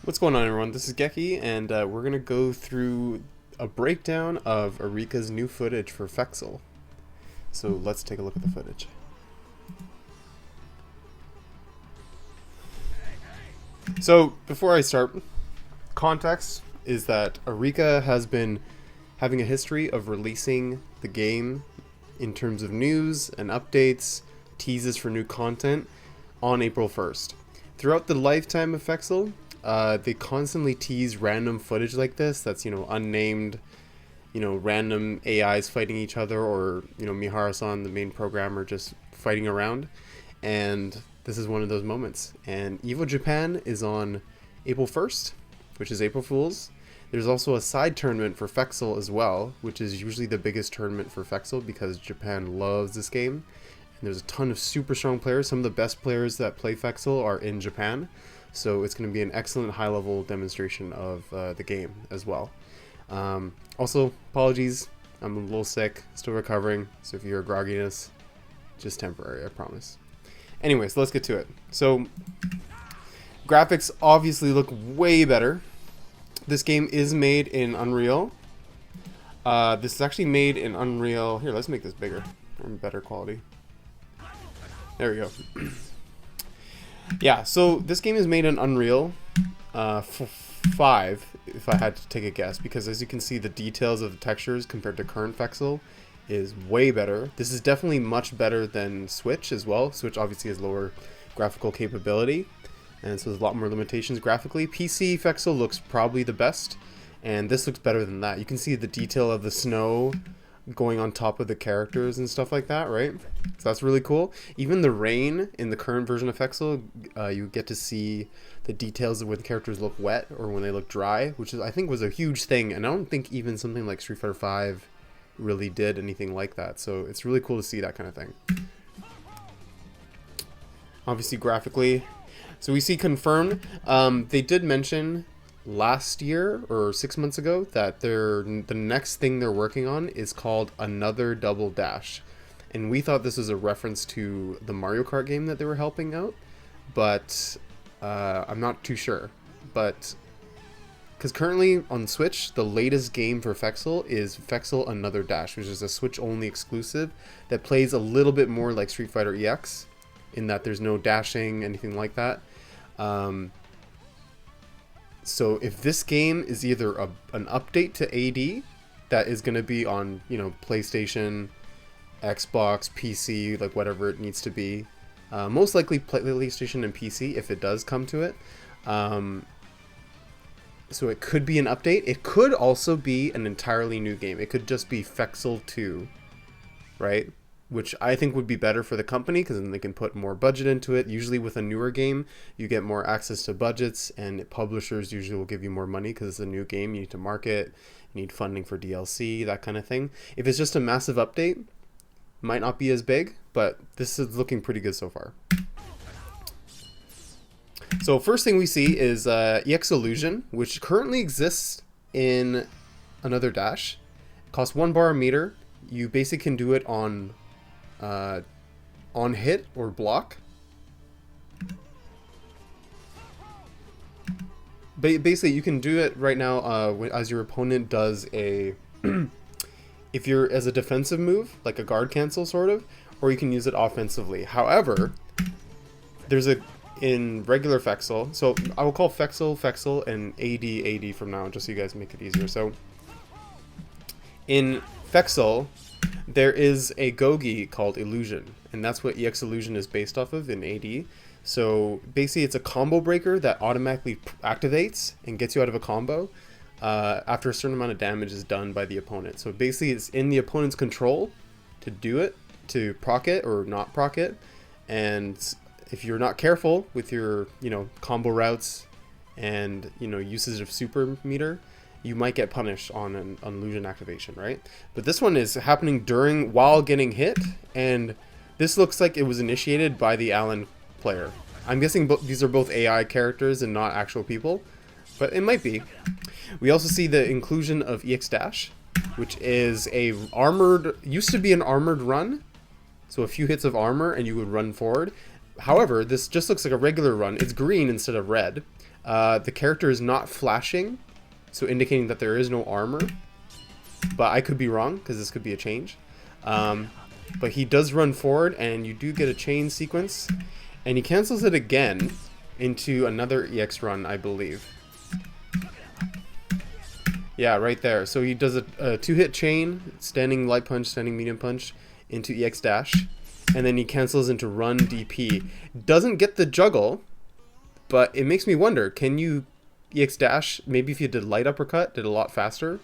What's going on, everyone? This is Geki, and we're going to go through a breakdown of Arika's new footage for Fexel. So let's take a look at the footage. So before I start, context is that Arika has been having a history of releasing the game in terms of news and updates, teases for new content on April 1st. Throughout the lifetime of Fexel, they constantly tease random footage like this that's, unnamed, random AIs fighting each other, or, Mihara-san, the main programmer, just fighting around. And this is one of those moments. And Evo Japan is on April 1st, which is April Fool's. There's also a side tournament for Fexel as well, which is usually the biggest tournament for Fexel because Japan loves this game. And there's a ton of super strong players. Some of the best players that play Fexel are in Japan. So it's going to be an excellent high-level demonstration of the game as well. Also, apologies. I'm a little sick, still recovering. So if you hear grogginess, just temporary, I promise. Anyways, let's get to it. So graphics obviously look way better. This game is made in Unreal. This is actually made in Unreal. Here, let's make this bigger and better quality. There we go. Yeah, so this game is made in Unreal 5, if I had to take a guess, because as you can see, the details of the textures compared to current Fexel is way better. This is definitely much better than Switch as well. Switch obviously has lower graphical capability, and so there's a lot more limitations graphically. PC Fexel looks probably the best, and this looks better than that. You can see the detail of the snow going on top of the characters and stuff like that, right? So that's really cool. Even the rain in the current version of Fexel, you get to see the details of when the characters look wet or when they look dry, which is, I think, was a huge thing, and I don't think even something like Street Fighter V really did anything like that. So it's really cool to see that kind of thing. Obviously graphically, so we see confirmed. They did mention last year or 6 months ago that the next thing they're working on is called Another Double Dash, and we thought this was a reference to the Mario Kart game that they were helping out, but I'm not too sure. But because currently on Switch, the latest game for Fexel is Fexel Another Dash, which is a Switch only exclusive that plays a little bit more like Street Fighter EX in that there's no dashing, anything like that. So if this game is either an update to AD that is going to be on, PlayStation, Xbox, PC, like whatever it needs to be, most likely PlayStation and PC if it does come to it. So it could be an update. It could also be an entirely new game. It could just be Fexel 2, right? Which I think would be better for the company because then they can put more budget into it. Usually with a newer game, you get more access to budgets, and publishers usually will give you more money because it's a new game. You need to market, you need funding for DLC, that kind of thing. If it's just a massive update, might not be as big, but this is looking pretty good so far. So first thing we see is EX Illusion, which currently exists in Another Dash. It costs 1 bar a meter. You basically can do it on hit or block. Basically, you can do it right now as your opponent does a if you're as a defensive move, like a guard cancel sort of, or you can use it offensively. However, there's in regular Fexel, so I will call Fexel, and AD from now on, just so you guys make it easier. So in Fexel, there is a Gogi called Illusion, and that's what EX Illusion is based off of in AD. So basically it's a combo breaker that automatically activates and gets you out of a combo after a certain amount of damage is done by the opponent. So basically it's in the opponent's control to do it, to proc it or not proc it, and if you're not careful with your combo routes and usage of super meter, you might get punished on an illusion activation, right? But this one is happening while getting hit, and this looks like it was initiated by the Alan player. I'm guessing these are both AI characters and not actual people, but it might be. We also see the inclusion of EX Dash, which is used to be an armored run, so a few hits of armor and you would run forward. However, this just looks like a regular run. It's green instead of red. The character is not flashing, so indicating that there is no armor. But I could be wrong, because this could be a change. But he does run forward, and you do get a chain sequence. And he cancels it again into another EX run, I believe. Yeah, right there. So he does a 2-hit chain, standing light punch, standing medium punch, into EX dash. And then he cancels into run DP. Doesn't get the juggle, but it makes me wonder, can you EX dash, maybe if you did light uppercut, did a lot faster,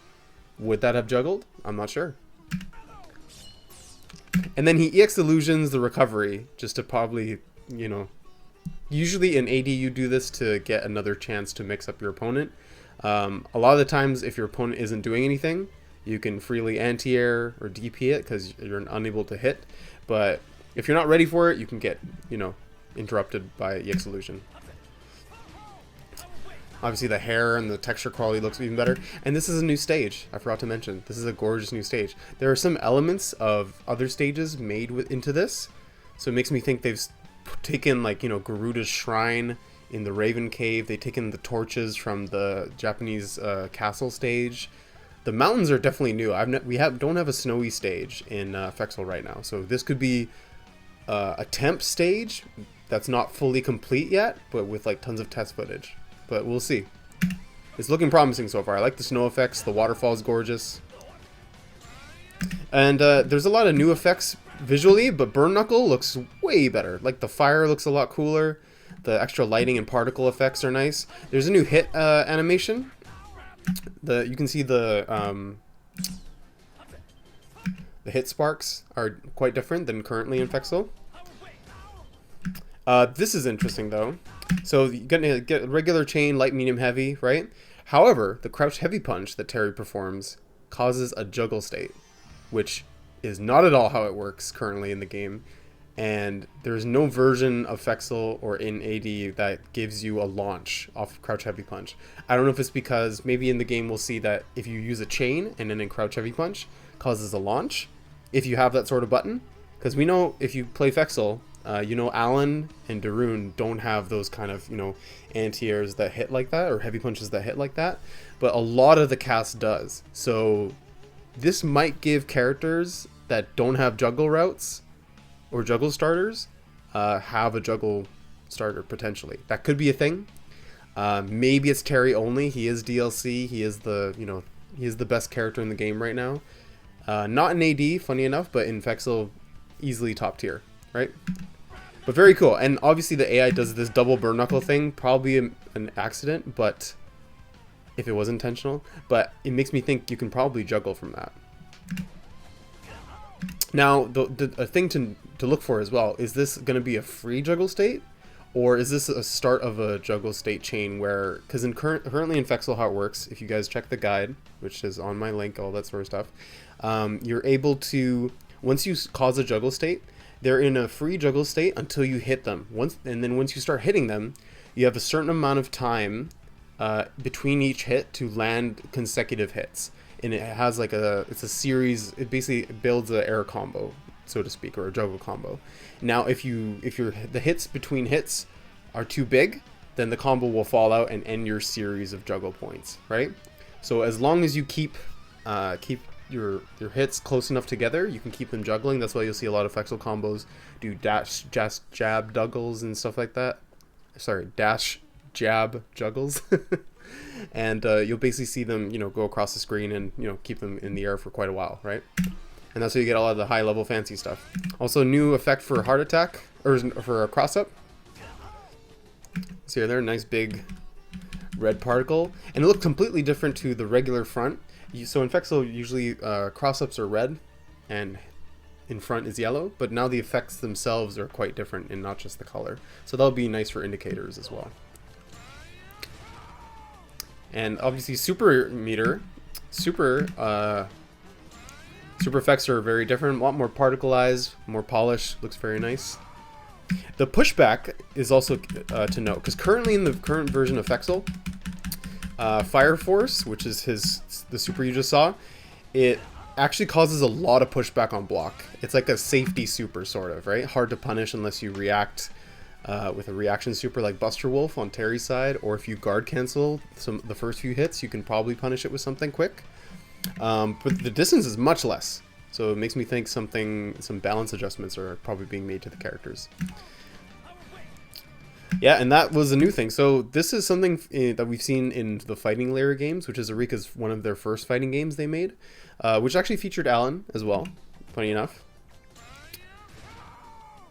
would that have juggled? I'm not sure. And then he EX illusions the recovery, just to probably, you know, usually in AD you do this to get another chance to mix up your opponent. A lot of the times if your opponent isn't doing anything, you can freely anti-air or DP it because you're unable to hit. But if you're not ready for it, you can get, you know, interrupted by EX illusion. Obviously the hair and the texture quality looks even better. And this is a new stage, I forgot to mention. This is a gorgeous new stage. There are some elements of other stages made into this. So it makes me think they've taken, like, you know, Garuda's Shrine in the Raven Cave. They've taken the torches from the Japanese castle stage. The mountains are definitely new. Don't have a snowy stage in Fexel right now. So this could be a temp stage that's not fully complete yet, but with like tons of test footage. But we'll see. It's looking promising so far. I like the snow effects. The waterfall is gorgeous. And there's a lot of new effects visually, but Burn Knuckle looks way better. Like the fire looks a lot cooler. The extra lighting and particle effects are nice. There's a new hit animation. You can see the hit sparks are quite different than currently in Fexel. This is interesting though. So you're gonna get regular chain, light, medium, heavy, right? However, the crouch heavy punch that Terry performs causes a juggle state, which is not at all how it works currently in the game. And there's no version of Fexel or in AD that gives you a launch off of crouch heavy punch. I don't know if it's because maybe in the game we'll see that if you use a chain and then in crouch heavy punch causes a launch, if you have that sort of button. Because we know if you play Fexel, you know, Alan and Darun don't have those kind of, you know, anti-airs that hit like that or heavy punches that hit like that. But a lot of the cast does. So this might give characters that don't have juggle routes or juggle starters have a juggle starter potentially. That could be a thing. Maybe it's Terry only. He is DLC. He is he is the best character in the game right now. Not in AD, funny enough, but in Fexel, easily top tier, right? But very cool. And obviously the AI does this double burn knuckle thing, probably an accident, but if it was intentional, but it makes me think you can probably juggle from that. Now, a thing to look for as well, is this going to be a free juggle state? Or is this a start of a juggle state chain where, because currently in Fexel how it works, if you guys check the guide, which is on my link, all that sort of stuff, you're able to, once you cause a juggle state, they're in a free juggle state until you hit them. And then once you start hitting them, you have a certain amount of time between each hit to land consecutive hits. And it has like it's a series, it basically builds an air combo, so to speak, or a juggle combo. Now, if the hits between hits are too big, then the combo will fall out and end your series of juggle points, right? So as long as you keep your hits close enough together, you can keep them juggling. That's why you'll see a lot of Fexel combos do dash, jab, juggles and stuff like that. Sorry, dash, jab, juggles. And you'll basically see them, you know, go across the screen and, you know, keep them in the air for quite a while, right? And that's how you get a lot of the high level fancy stuff. Also, new effect for heart attack, or for a cross up. See there, nice big red particle. And it looks completely different to the regular front. So in Fexel, usually cross ups are red and in front is yellow, but now the effects themselves are quite different and not just the color. So that'll be nice for indicators as well. And obviously super effects are very different, a lot more particleized, more polished, looks very nice. The pushback is also to note, because currently in the current version of Fexel, Fire Force, which is the super you just saw, it actually causes a lot of pushback on block. It's like a safety super, sort of, right? Hard to punish unless you react with a reaction super like Buster Wolf on Terry's side, or if you guard cancel the first few hits, you can probably punish it with something quick. But the distance is much less, so it makes me think some balance adjustments are probably being made to the characters. Yeah, and that was a new thing. So this is something that we've seen in the fighting layer games, which is Arika's one of their first fighting games they made, which actually featured Alan as well, funny enough.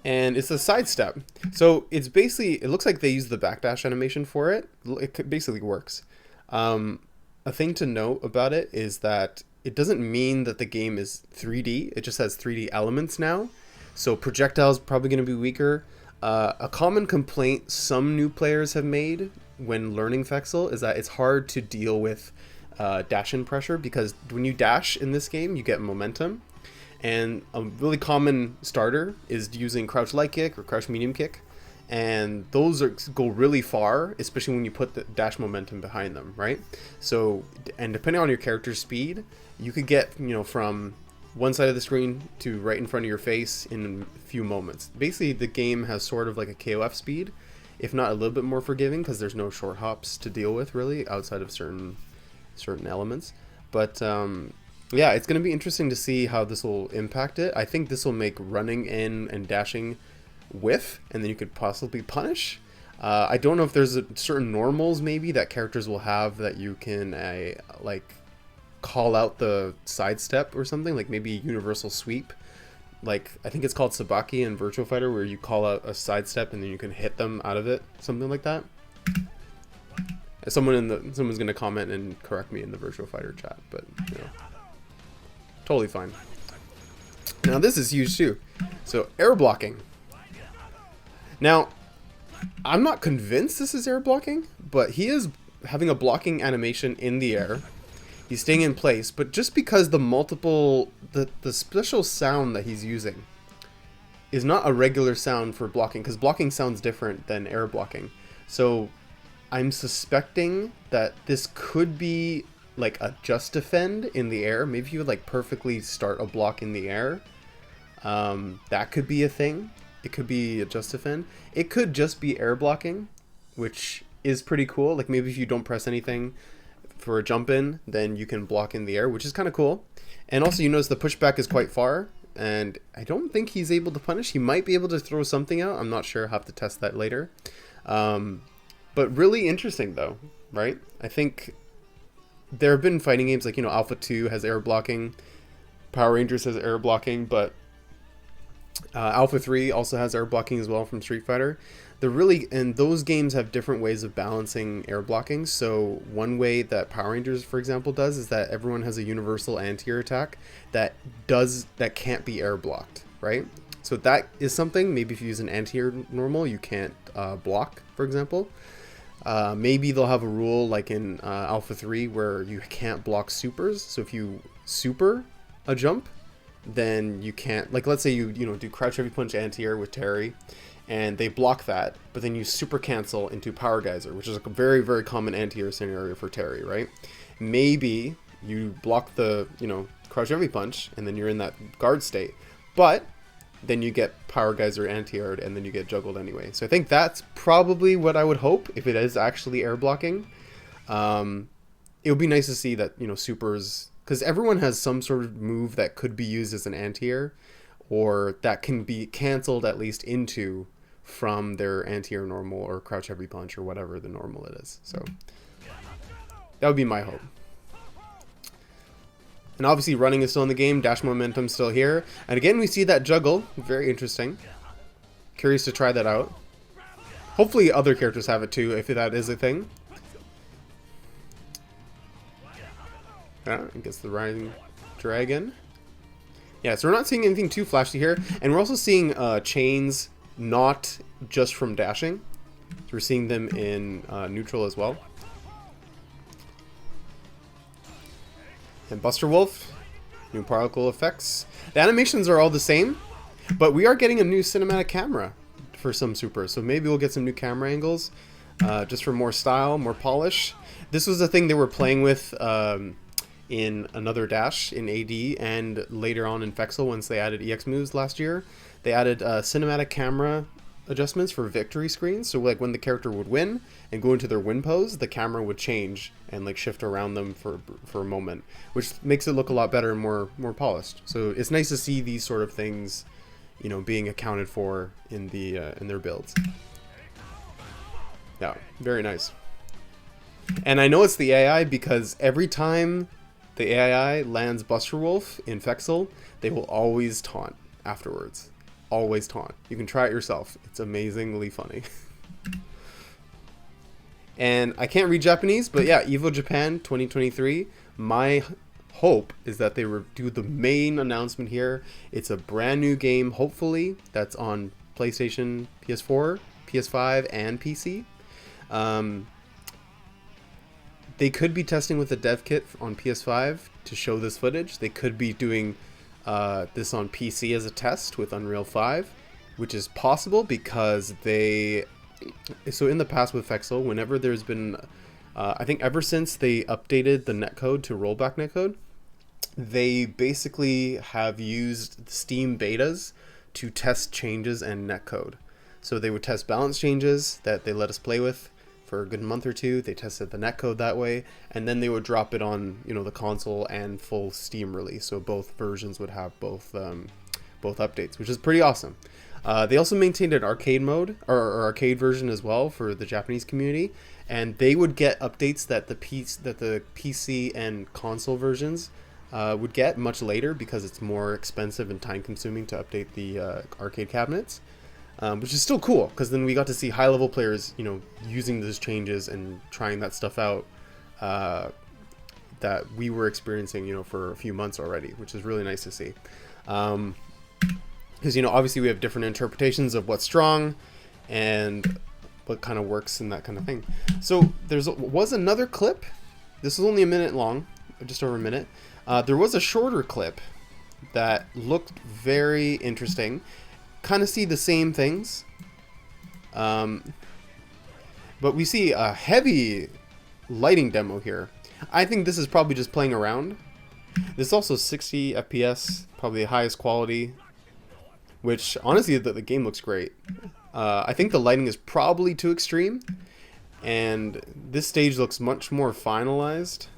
And it's a sidestep. So it's basically, it looks like they use the backdash animation for it. It basically works. A thing to note about it is that it doesn't mean that the game is 3D. It just has 3D elements now. So projectiles probably going to be weaker. A common complaint some new players have made when learning Fexel is that it's hard to deal with dash-in pressure, because when you dash in this game, you get momentum. And a really common starter is using crouch light kick or crouch medium kick. And those go really far, especially when you put the dash momentum behind them, right? So, and depending on your character's speed, you could get, from one side of the screen to right in front of your face in a few moments. Basically, the game has sort of like a KOF speed, if not a little bit more forgiving, because there's no short hops to deal with really outside of certain elements. But yeah, it's going to be interesting to see how this will impact it. I think this will make running in and dashing whiff, and then you could possibly punish. I don't know if there's certain normals maybe that characters will have that you can like call out the sidestep or something, like maybe universal sweep. Like I think it's called Sabaki in Virtua Fighter, where you call out a sidestep and then you can hit them out of it, something like that. Someone's gonna comment and correct me in the Virtua Fighter chat, but totally fine. Now this is huge too. So air blocking. Now, I'm not convinced this is air blocking, but he is having a blocking animation in the air. He's staying in place, but just because the special sound that he's using is not a regular sound for blocking, because blocking sounds different than air blocking. So I'm suspecting that this could be like a just defend in the air. Maybe you would like perfectly start a block in the air. That could be a thing. It could be a just defend. It could just be air blocking, which is pretty cool. Like maybe if you don't press anything for a jump in, then you can block in the air, which is kind of cool. And also you notice the pushback is quite far, and I don't think he's able to punish. He might be able to throw something out. I'm not sure. I'll have to test that later. But really interesting though, right? I think there have been fighting games like, Alpha 2 has air blocking, Power Rangers has air blocking, but Alpha 3 also has air blocking as well from Street Fighter. And those games have different ways of balancing air blocking. So one way that Power Rangers, for example, does is that everyone has a universal anti-air attack that can't be air blocked, right? So that is something. Maybe if you use an anti-air normal, you can't block, for example. Maybe they'll have a rule like in Alpha 3 where you can't block supers. So if you super a jump, then you can't, like let's say you do crouch heavy punch anti-air with Terry, and they block that, but then you super cancel into Power Geyser, which is a very, very common anti-air scenario for Terry, right? Maybe you block the, crouch heavy punch, and then you're in that guard state, but then you get Power Geyser anti-aired, and then you get juggled anyway. So I think that's probably what I would hope, if it is actually air blocking. It would be nice to see that, supers, because everyone has some sort of move that could be used as an anti-air, or that can be canceled at least into from their anti-air normal or crouch heavy punch or whatever the normal it is. So that would be my hope. And obviously running is still in the game, dash momentum still here. And again, we see that juggle, very interesting. Curious to try that out. Hopefully other characters have it too, if that is a thing. I guess the Rising Dragon. Yeah, so we're not seeing anything too flashy here. And we're also seeing chains not just from dashing. So we're seeing them in neutral as well. And Buster Wolf, new particle effects. The animations are all the same, but we are getting a new cinematic camera for some supers. So maybe we'll get some new camera angles just for more style, more polish. This was a thing they were playing with in another dash in AD, and later on in Fexel once they added EX moves last year. They added a cinematic camera adjustments for victory screens. So like when the character would win and go into their win pose, the camera would change and like shift around them for a moment, which makes it look a lot better and more polished. So it's nice to see these sort of things, you know, being accounted for in the in their builds. Yeah, very nice. And I know it's the AI because every time the AI lands Buster Wolf in Fexel, they will always taunt afterwards. Always taunt. You can try it yourself. It's amazingly funny. And I can't read Japanese, but yeah, Evo Japan 2023. My hope is that they do the main announcement here. It's a brand new game, hopefully, that's on PlayStation, PS4, PS5, and PC. They could be testing with a dev kit on PS5 to show this footage. They could be doing this on PC as a test with Unreal 5, which is possible because so in the past with Fexel, whenever there's been, I think ever since they updated the netcode to rollback netcode, they basically have used Steam betas to test changes and netcode. So they would test balance changes that they let us play with for a good month or two. They tested the netcode that way, and then they would drop it on, you know, the console and full Steam release. So both versions would have both updates, which is pretty awesome. They also maintained an arcade mode or arcade version as well for the Japanese community, and they would get updates that the PC and console versions would get much later because it's more expensive and time consuming to update the arcade cabinets. Which is still cool because then we got to see high-level players, you know, using those changes and trying that stuff out that we were experiencing, you know, for a few months already, which is really nice to see. Because, you know, obviously we have different interpretations of what's strong and what kind of works and that kind of thing. So was another clip. This was only a minute long, just over a minute. There was a shorter clip that looked very interesting. Kind of see the same things, but we see a heavy lighting demo here. I think this is probably just playing around. This is also 60 FPS, probably the highest quality, which honestly the game looks great. I think the lighting is probably too extreme, and this stage looks much more finalized.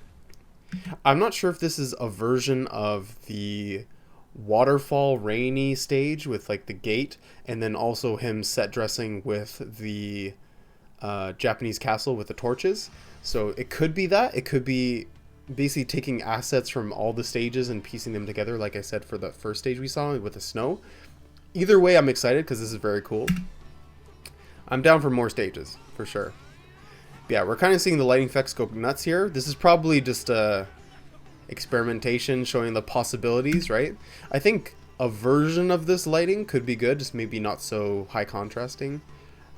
I'm not sure if this is a version of the waterfall rainy stage with like the gate, and then also him set dressing with the Japanese castle with the torches. So it could be that. It could be basically taking assets from all the stages and piecing them together, like I said for the first stage we saw with the snow. Either way, I'm excited because this is very cool. I'm down for more stages for sure. But yeah, we're kind of seeing the lighting effects go nuts here. This is probably just experimentation showing the possibilities, right? I think a version of this lighting could be good, just maybe not so high contrasting,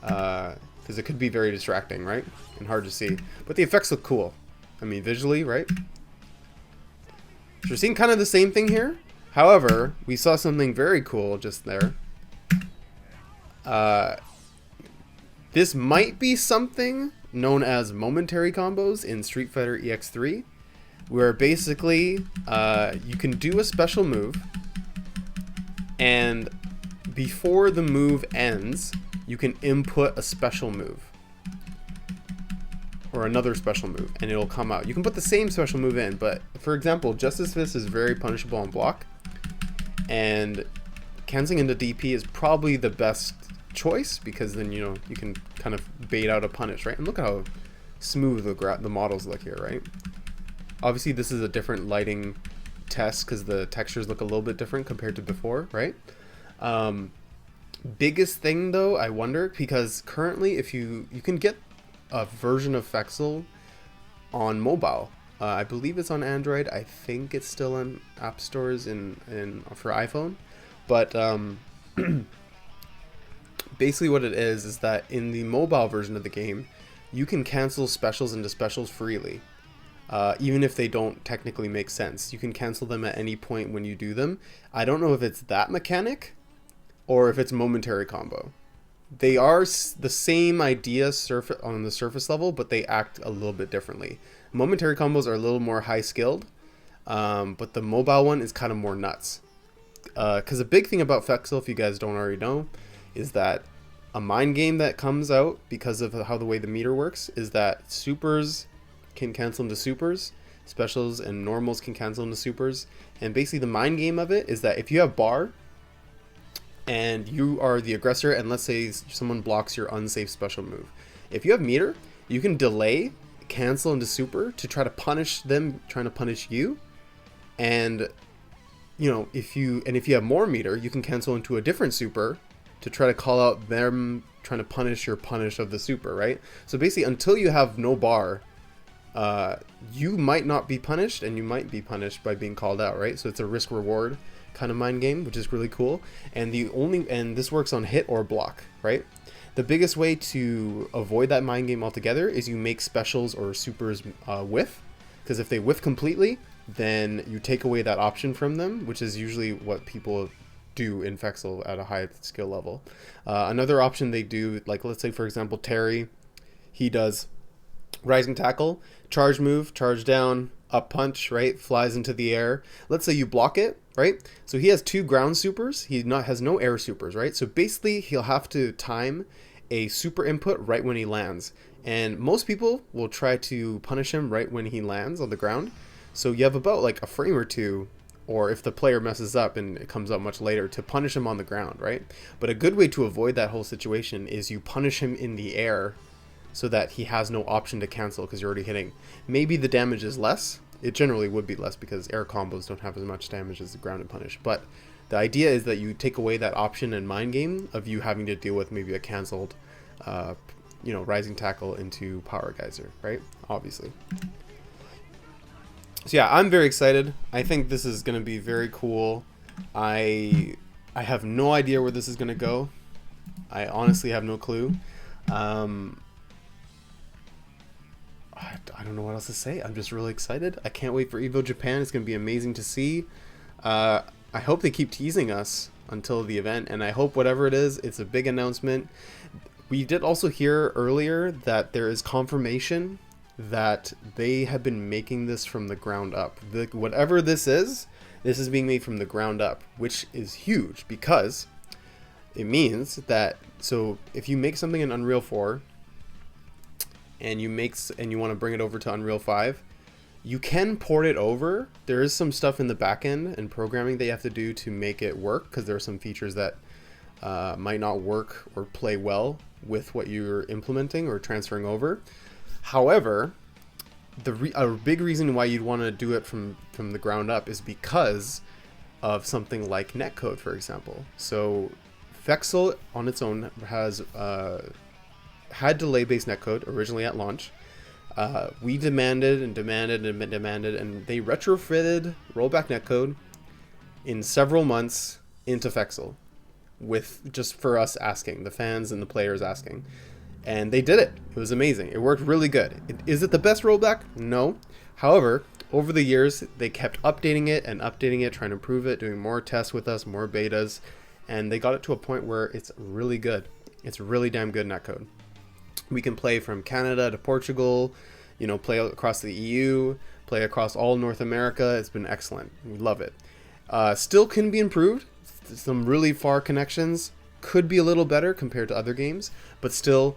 because it could be very distracting, right? And hard to see. But the effects look cool. I mean, visually, right? So we're seeing kind of the same thing here. However, we saw something very cool just there. This might be something known as momentary combos in Street Fighter EX3, where basically you can do a special move, and before the move ends, you can input a special move or another special move, and it'll come out. You can put the same special move in, but for example, Justice Fist is very punishable on block, and canceling into DP is probably the best choice because then, you know, you can kind of bait out a punish, right? And look at how smooth the models look here, right? Obviously, this is a different lighting test because the textures look a little bit different compared to before, right? Biggest thing though, I wonder, because currently if you can get a version of Fexel on mobile. I believe it's on Android. I think it's still in app stores for iPhone. But basically what it is that in the mobile version of the game, you can cancel specials into specials freely. Even if they don't technically make sense. You can cancel them at any point when you do them. I don't know if it's that mechanic or if it's momentary combo. They are the same idea on the surface level, but they act a little bit differently. Momentary combos are a little more high skilled, but the mobile one is kind of more nuts. Because the big thing about Fexel, if you guys don't already know, is that a mind game that comes out because of how the way the meter works is that supers can cancel into supers, specials and normals can cancel into supers. And basically the mind game of it is that if you have bar and you are the aggressor, and let's say someone blocks your unsafe special move, if you have meter, you can delay, cancel into super to try to punish them trying to punish you. And if you have more meter, you can cancel into a different super to try to call out them trying to punish your punish of the super, right? So basically, until you have no bar, you might not be punished, and you might be punished by being called out, right? So it's a risk reward kind of mind game, which is really cool. And this works on hit or block, right? The biggest way to avoid that mind game altogether is you make specials or supers whiff, because if they whiff completely, then you take away that option from them, which is usually what people do in Fexel at a high skill level. Another option they do, like let's say for example Terry, he does rising tackle, charge move, charge down, up punch, right? Flies into the air. Let's say you block it, right? So he has 2 ground supers. He has no air supers, right? So basically he'll have to time a super input right when he lands. And most people will try to punish him right when he lands on the ground. So you have about like a frame or two, or if the player messes up and it comes up much later, to punish him on the ground, right? But a good way to avoid that whole situation is you punish him in the air so that he has no option to cancel because you're already hitting. Maybe the damage is less. It generally would be less because air combos don't have as much damage as the grounded punish. But the idea is that you take away that option in mind game of you having to deal with maybe a canceled, rising tackle into power geyser, right? Obviously. So yeah, I'm very excited. I think this is going to be very cool. I have no idea where this is going to go. I honestly have no clue. I don't know what else to say. I'm just really excited. I can't wait for Evo Japan. It's going to be amazing to see. I hope they keep teasing us until the event, and I hope whatever it is, it's a big announcement. We did also hear earlier that there is confirmation that they have been making this from the ground up. Whatever this is being made from the ground up, which is huge because it means that, so if you make something in Unreal 4 and you want to bring it over to Unreal 5, you can port it over. There is some stuff in the back end and programming that you have to do to make it work, because there are some features that might not work or play well with what you're implementing or transferring over. However, a big reason why you'd want to do it from the ground up is because of something like Netcode, for example. So Fexel on its own has had delay-based Netcode originally at launch. We demanded, and they retrofitted rollback Netcode in several months into Fexel, with just for us asking, the fans and the players asking. And they did it. It was amazing. It worked really good. Is it the best rollback? No. However, over the years, they kept updating it, trying to improve it, doing more tests with us, more betas, and they got it to a point where it's really good. It's really damn good netcode. We can play from Canada to Portugal, play across the EU, play across all North America. It's been excellent. We love it. Still can be improved. Some really far connections could be a little better compared to other games, but still,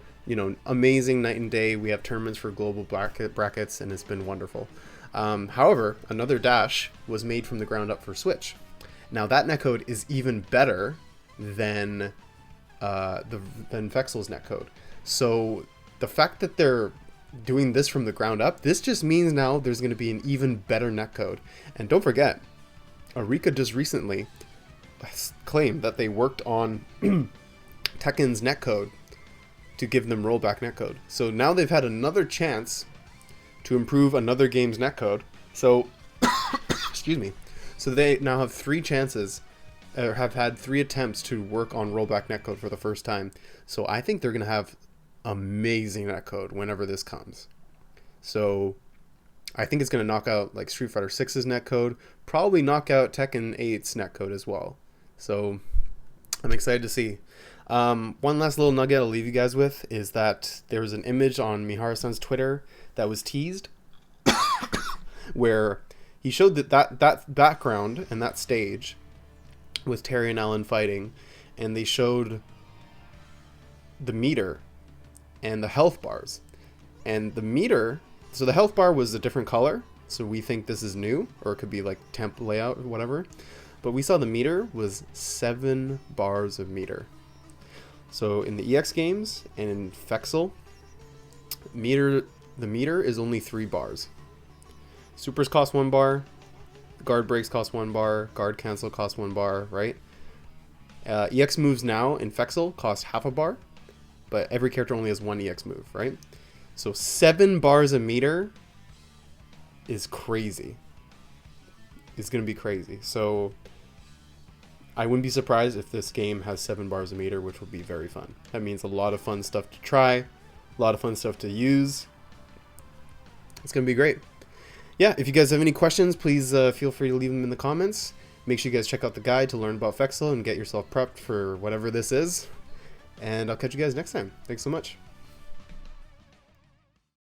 amazing night and day. We have tournaments for global brackets, and it's been wonderful. However, another dash was made from the ground up for Switch. Now that netcode is even better than Fexel's netcode. So the fact that they're doing this from the ground up, this just means now there's going to be an even better netcode. And don't forget, Arika just recently claimed that they worked on Tekken's netcode to give them rollback netcode. So now they've had another chance to improve another game's netcode. So, excuse me. So they now have 3 chances, or have had 3 attempts to work on rollback netcode for the first time. So I think they're going to have amazing netcode whenever this comes. So I think it's going to knock out like Street Fighter 6's netcode, probably knock out Tekken 8's netcode as well. So I'm excited to see. One last little nugget I'll leave you guys with is that there was an image on Miharu-san's Twitter that was teased where he showed that background and that stage with Terry and Alan fighting, and they showed the meter and the health bars. And the meter, so the health bar was a different color, so we think this is new, or it could be like temp layout or whatever. But we saw the meter was 7 bars of meter. So in the EX games and in Fexel, the meter is only 3 bars. Supers cost 1 bar, guard breaks cost 1 bar, guard cancel cost 1 bar, right? EX moves now in Fexel cost half a bar, but every character only has 1 EX move, right? So 7 bars a meter is crazy. It's going to be crazy. So I wouldn't be surprised if this game has 7 bars a meter, which would be very fun. That means a lot of fun stuff to try, a lot of fun stuff to use. It's going to be great. Yeah, if you guys have any questions, please feel free to leave them in the comments. Make sure you guys check out the guide to learn about Fexel and get yourself prepped for whatever this is. And I'll catch you guys next time. Thanks so much.